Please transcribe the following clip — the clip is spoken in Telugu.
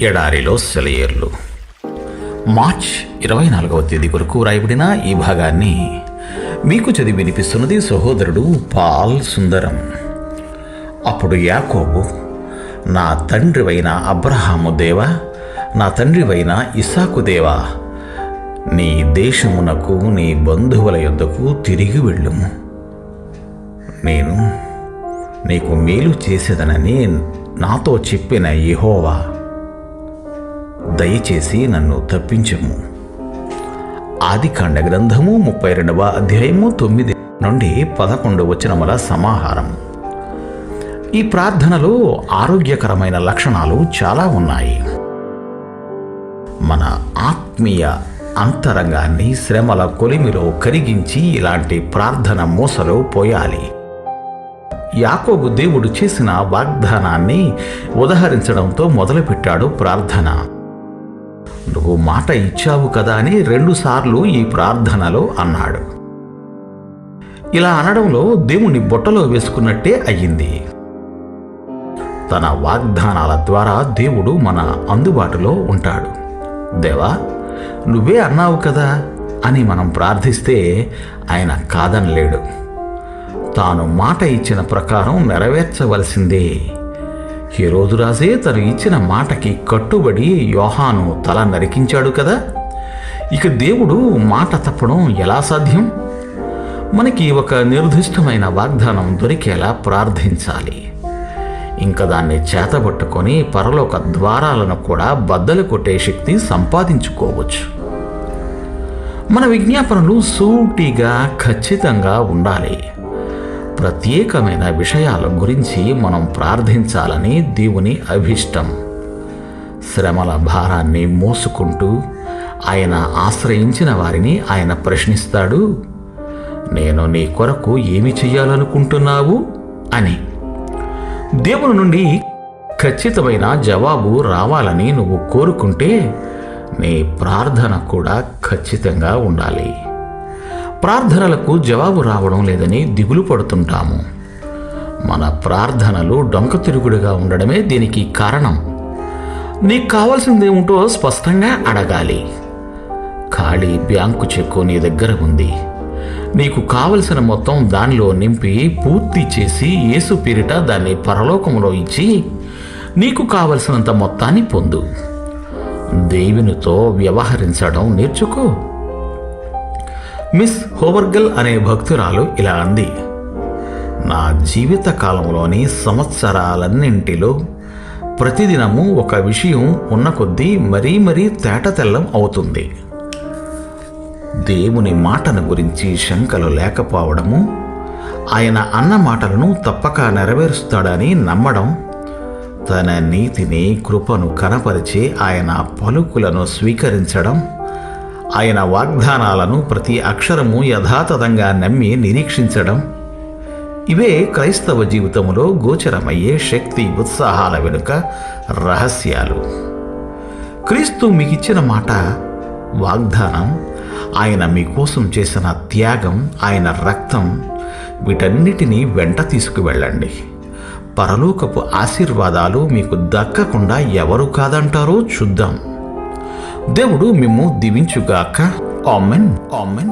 ఎడారిలో సెలయేర్లు. మార్చ్ 24వ తేదీ కొరకు రాయబడిన ఈ భాగాన్ని మీకు చదివి వినిపిస్తున్నది సహోదరుడు పాల్ సుందరం. అప్పుడు యాకోబు, నా తండ్రివైన అబ్రహాము దేవా, నా తండ్రివైన ఇస్సాకు దేవా, నీ దేశమునకు నీ బంధువుల యొద్దకు తిరిగి వెళ్ళుము. నేను నీకు మేలు చేసేదనని నాతో చెప్పిన యెహోవా, దయచేసి నన్ను తప్పించము. ఆదికాండ గ్రంథము 32వ అధ్యాయము 9 నుండి 11 వచనముల సమాహారం. ఈ ప్రార్థనలో ఆరోగ్యకరమైన లక్షణాలు చాలా ఉన్నాయి. మన ఆత్మీయ అంతరంగాన్ని శ్రమల కొలిమిలో కరిగించి ఇలాంటి ప్రార్థన మూసలో పోయాలి. యాకోబు దేవుడు చేసిన వాగ్దానాన్ని ఉదహరించడంతో మొదలుపెట్టాడు ప్రార్థన. నువ్వు మాట ఇచ్చావు కదా అని 2 సార్లు ఈ ప్రార్థనలో అన్నాడు. ఇలా అనడంలో దేవుణ్ణి బొట్టలో వేసుకున్నట్టే అయ్యింది. తన వాగ్దానాల ద్వారా దేవుడు మన అందుబాటులో ఉంటాడు. దేవా, నువ్వే అన్నావు కదా అని మనం ప్రార్థిస్తే ఆయన కాదనలేడు. తాను మాట ఇచ్చిన ప్రకారం నెరవేర్చవలసిందే. హేరోదు రాజే తను ఇచ్చిన మాటకి కట్టుబడి యోహాను తల నరికించాడు కదా. ఇక దేవుడు మాట తప్పడం ఎలా సాధ్యం? మనకి ఒక నిర్దిష్టమైన వాగ్దానం దొరికేలా ప్రార్థించాలి. ఇంకా దాన్ని చేతబట్టుకొని పరలోక ద్వారాలను కూడా బద్దలు కొట్టే శక్తి సంపాదించుకోవచ్చు. మన విజ్ఞాపనలు సూటిగా ఖచ్చితంగా ఉండాలి. ప్రత్యేకమైన విషయాల గురించి మనం ప్రార్థించాలని దేవుని అభిష్టం. శ్రమల భారాన్ని మోసుకుంటూ ఆయన ఆశ్రయించిన వారిని ఆయన ప్రశ్నిస్తాడు, నేను నీ కొరకు ఏమి చెయ్యాలనుకుంటున్నావు అని. దేవుని నుండి ఖచ్చితమైన జవాబు రావాలని నువ్వు కోరుకుంటే నీ ప్రార్థన కూడా ఖచ్చితంగా ఉండాలి. ప్రార్థనలకు జవాబు రావడం లేదని దిగులు పడుతుంటాము. మన ప్రార్థనలు డొంక తిరుగుడుగా ఉండడమే దీనికి కారణం. నీకు కావాల్సిందేమిటో స్పష్టంగా అడగాలి. ఖాళీ బ్యాంకు చెక్కు నీ దగ్గర ఉంది. నీకు కావలసిన మొత్తం దానిలో నింపి పూర్తి చేసి యేసు పేరిట దాన్ని పరలోకంలో ఇచ్చి నీకు కావలసినంత మొత్తాన్ని పొందు. దేవునితో వ్యవహరించడం నేర్చుకో. మిస్ హోవర్గల్ అనే భక్తురాలు ఇలా అంది, నా జీవిత కాలంలోని సంవత్సరాలన్నింటిలో ప్రతిదినము ఒక విషయం ఉన్న కొద్దీ మరీ తేటతెల్లం అవుతుంది. దేవుని మాటను గురించి శంకలు లేకపోవడము, ఆయన అన్న మాటలను తప్పక నెరవేరుస్తాడని నమ్మడం, తన నీతిని కృపను కనపరిచే ఆయన పలుకులను స్వీకరించడం, ఆయన వాగ్దానాలను ప్రతి అక్షరము యథాతథంగా నమ్మి నిరీక్షించడం, ఇవే క్రైస్తవ జీవితంలో గోచరమయ్యే శక్తి ఉత్సాహాల వెనుక రహస్యాలు. క్రీస్తు మీకిచ్చిన మాట, వాగ్దానం, ఆయన మీకోసం చేసిన త్యాగం, ఆయన రక్తం, వీటన్నిటినీ వెంట తీసుకువెళ్ళండి. పరలోకపు ఆశీర్వాదాలు మీకు దక్కకుండా ఎవరు కాదంటారో చూద్దాం. దేవుడు మిమ్ము దీవించుగాక. ఆమెన్. ఆమెన్.